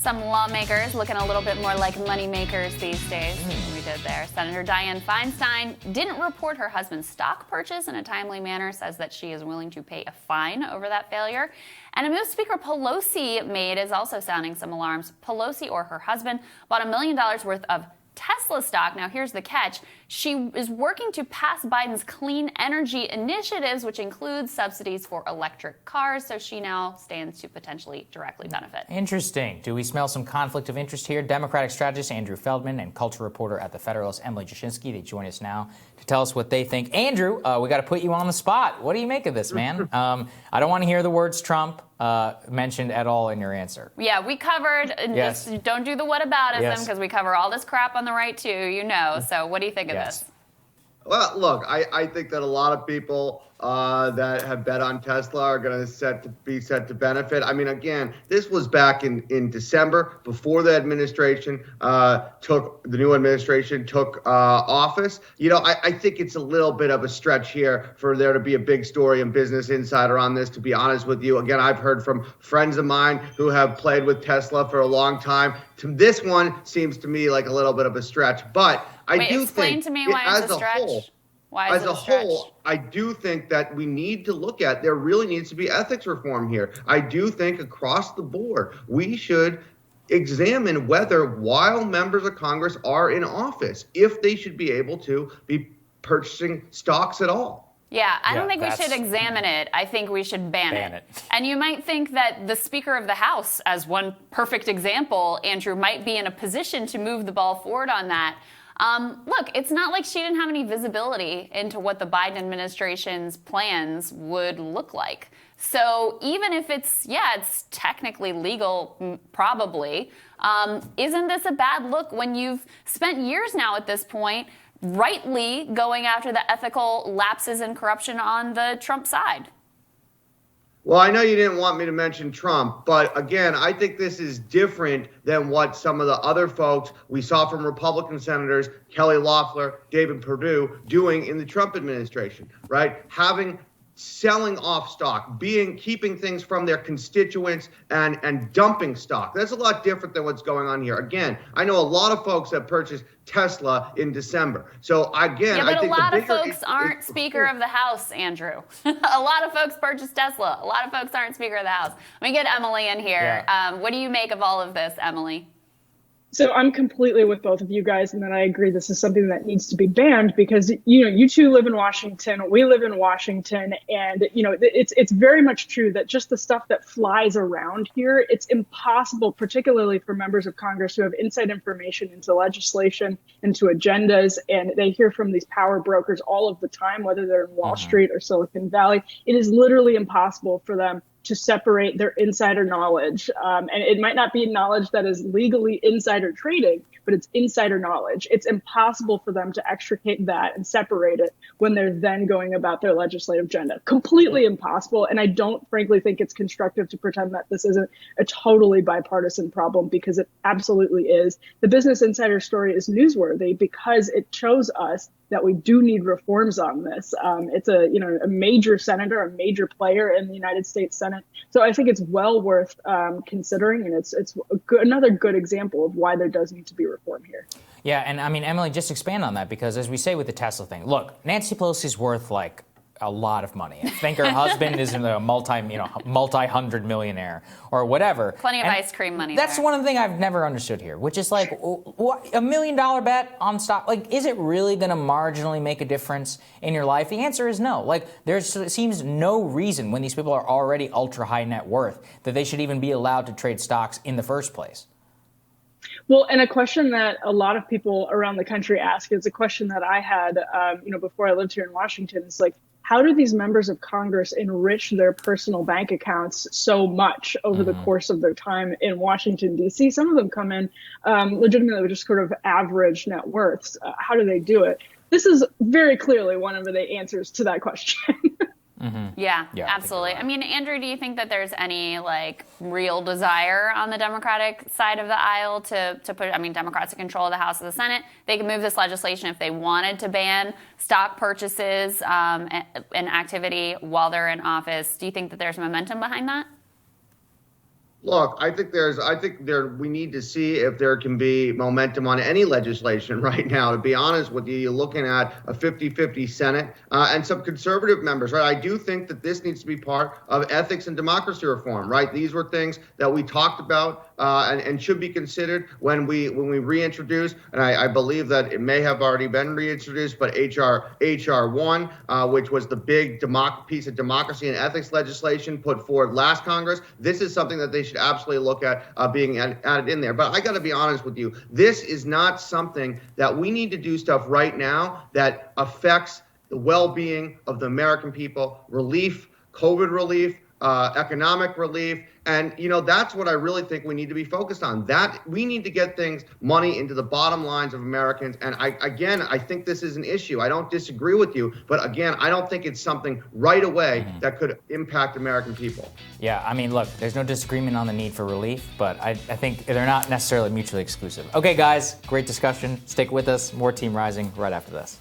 Some lawmakers looking a little bit more like money makers these days than we did there. Senator Dianne Feinstein didn't report her husband's stock purchase in a timely manner, says that she is willing to pay a fine over that failure. And a move Speaker Pelosi made is also sounding some alarms. Pelosi or her husband bought $1 million worth of Tesla stock. Now, here's the catch. She is working to pass Biden's clean energy initiatives, which includes subsidies for electric cars. So she now stands to potentially directly benefit. Interesting. Do we smell some conflict of interest here? Democratic strategist Andrew Feldman and culture reporter at The Federalist Emily Jashinsky, they join us now to tell us what they think. Andrew, we got to put you on the spot. What do you make of this, man? I don't want to hear the words Trump mentioned at all in your answer. Yeah, we covered, Yes. just don't do the whataboutism, because Yes. we cover all this crap on the right too, you know. So what do you think of this? Well, look, I think that a lot of people that have bet on Tesla are going to be set to benefit. I mean, again, this was back in December, before the administration the new administration took office. You know, I think it's a little bit of a stretch here for there to be a big story in Business Insider on this, to be honest with you. Again, I've heard from friends of mine who have played with Tesla for a long time. This one seems to me like a little bit of a stretch, but Explain to me why it's a stretch. Why is it a stretch? As a whole, I do think that we need to look at, there really needs to be ethics reform here. I do think across the board, we should examine whether, while members of Congress are in office, if they should be able to be purchasing stocks at all. Yeah, I don't think we should examine it. I think we should ban it. And you might think that the Speaker of the House, as one perfect example, Andrew, might be in a position to move the ball forward on that. Look, it's not like she didn't have any visibility into what the Biden administration's plans would look like. So even if it's technically legal, probably, isn't this a bad look when you've spent years now at this point rightly going after the ethical lapses and corruption on the Trump side? Well, I know you didn't want me to mention Trump, but again, I think this is different than what some of the other folks we saw from Republican senators, Kelly Loeffler, David Perdue, doing in the Trump administration, right? Selling off stock, keeping things from their constituents and dumping stock. That's a lot different than what's going on here. Again, I know a lot of folks that purchased Tesla in December. So again, I think a lot of folks aren't Speaker of the House, Andrew. A lot of folks purchased Tesla. A lot of folks aren't Speaker of the House. Let me get Emily in here. Yeah. What do you make of all of this, Emily? So I'm completely with both of you guys, and then I agree this is something that needs to be banned because, you know, you two live in Washington, we live in Washington, and, you know, it's very much true that just the stuff that flies around here, it's impossible, particularly for members of Congress who have inside information into legislation, into agendas, and they hear from these power brokers all of the time, whether they're in Wall Street or Silicon Valley. It is literally impossible for them to separate their insider knowledge. And it might not be knowledge that is legally insider trading, but it's insider knowledge. It's impossible for them to extricate that and separate it when they're then going about their legislative agenda. Completely impossible. And I don't frankly think it's constructive to pretend that this isn't a totally bipartisan problem, because it absolutely is. The Business Insider story is newsworthy because it shows us that we do need reforms on this. It's a major senator, a major player in the United States Senate. So I think it's well worth considering, and it's another good example of why there does need to be reform here. Yeah, and I mean, Emily, just expand on that, because as we say with the Tesla thing, look, Nancy Pelosi's worth like a lot of money. I think her husband is a multi-hundred millionaire or whatever. Plenty of ice cream money. That's one thing I've never understood here, which is like $1 million bet on stock. Like, is it really going to marginally make a difference in your life? The answer is no. Like, there seems no reason when these people are already ultra high net worth that they should even be allowed to trade stocks in the first place. Well, and a question that a lot of people around the country ask is a question that I had, before I lived here in Washington. It's like, how do these members of Congress enrich their personal bank accounts so much over the course of their time in Washington, D.C.? Some of them come in legitimately with just sort of average net worths. How do they do it? This is very clearly one of the answers to that question. Yeah, absolutely. I mean, Andrew, do you think that there's any real desire on the Democratic side of the aisle to put, Democrats in control of the House and the Senate? They can move this legislation if they wanted to ban stock purchases and activity while they're in office. Do you think that there's momentum behind that? Look, I think we need to see if there can be momentum on any legislation right now. To be honest with you, you're looking at a 50-50 Senate and some conservative members, right? I do think that this needs to be part of ethics and democracy reform, right? These were things that we talked about and should be considered when we reintroduce, and I believe that it may have already been reintroduced, but HR 1, which was the big piece of democracy and ethics legislation put forward last Congress. This is something that they should absolutely look at being added in there. But I got to be honest with you, this is not something that we need to do stuff right now that affects the well-being of the American people. Relief, COVID relief, economic relief. And, that's what I really think we need to be focused on. That we need to get money into the bottom lines of Americans. And I think this is an issue. I don't disagree with you. But again, I don't think it's something right away that could impact American people. Yeah, I mean, look, there's no disagreement on the need for relief, but I think they're not necessarily mutually exclusive. Okay, guys, great discussion. Stick with us. More Team Rising right after this.